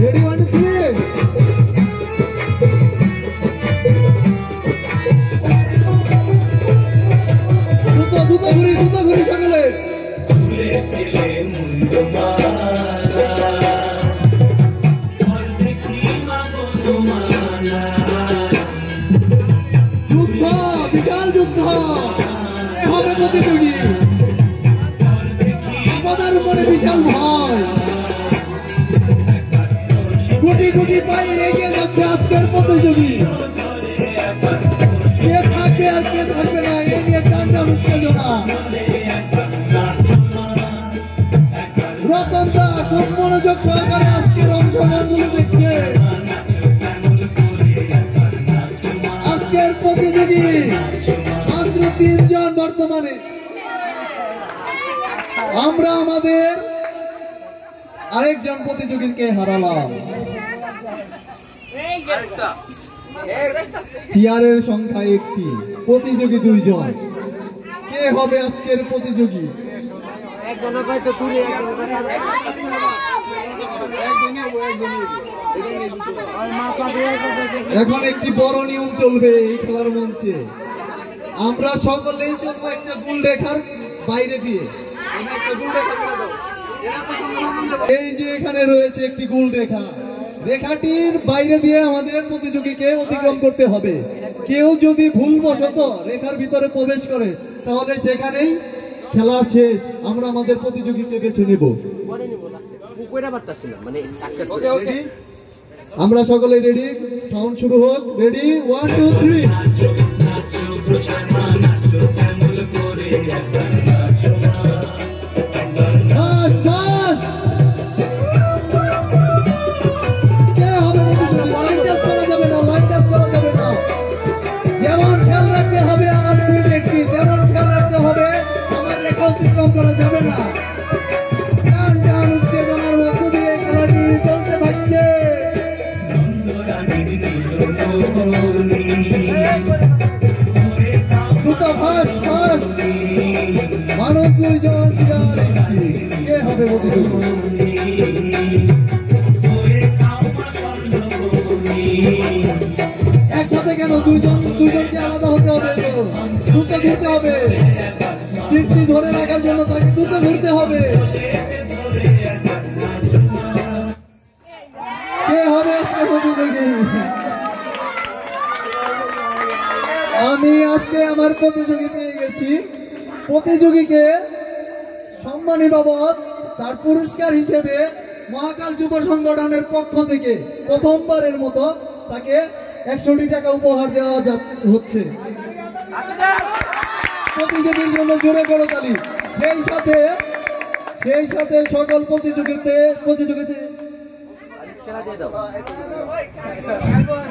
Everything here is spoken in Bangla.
রেডি 1 2 3 দুটো ঘুরি সকলে ফুলে ফেলে মুন্ডমালা আর দেখি মাগমালা যুদ্ধ বিশাল যুদ্ধ এ হবে প্রতিযোগী আমাদের উপরে বিশাল ভয় গুটি গুটি পায়ে এগিয়ে যাচ্ছে আজকের প্রতিযোগী কে থাকবে আর কে থাকবে না এই নিয়ে টানটান উত্তেজনা রতনটা খুব মনোযোগ সহকারে আজকের অংশগ্রহণগুলো দেখছে আজকের প্রতিযোগী মাত্র 3 জন বর্তমানে আমরা আমাদের আরেকজন প্রতিযোগীকে হারালাম চেয়ারের সংখ্যা 1টি প্রতিযোগী 2 জন কে হবে আজকের প্রতিযোগী এখন একটি বড় নিয়ম চলবে এই খেলার মঞ্চে আমরা সকলেই চলবো একটা গোল রেখার বাইরে দিয়ে এই যে এখানে রয়েছে একটি গোল রেখা রেখাটির বাইরে দিয়ে আমাদের প্রতিযোগীকে অতিক্রম করতে হবে কেউ যদি ভুলবশত রেখার ভিতরে প্রবেশ করে তাহলে সেখানেই খেলা শেষ আমরা আমাদের প্রতিযোগীকে বেছে নেব আমরা সকলে রেডি সাউন্ড শুরু হোক রেডি 1 2 3 যেমন খেয়াল রাখতে হবে আমার সিট একটি তেমন খেয়াল রাখতে হবে আমার রেখা অতিক্রম করা যাবে না টান টান উত্তেজনার মধ্য দিয়ে খেলাটি চলতে থাকছে দুটো ফার্স্ট মানুষ 2 জন চেয়ার একটি কে হবে প্রতিযোগী একসাথে কেন দুজনকে আলাদা হতে হবে দ্রুত ঘুরতে হবে সিটটি ধরে রাখার জন্য তাকে দ্রুত ঘুরতে হবে কে হবে আজকে প্রতিযোগী আমি আজকে আমার প্রতিযোগী পেয়ে গেছি প্রতিযোগীকে সম্মানী বাবদ তার পুরস্কার হিসেবে মহাকাল যুব সংগঠনের পক্ষ থেকে প্রথমবারের মতো তাকে 100 টাকা উপহার দেওয়া হচ্ছে প্রতিযোগীর জন্য জোরে করতালি সেই সাথে সকল প্রতিযোগিতায়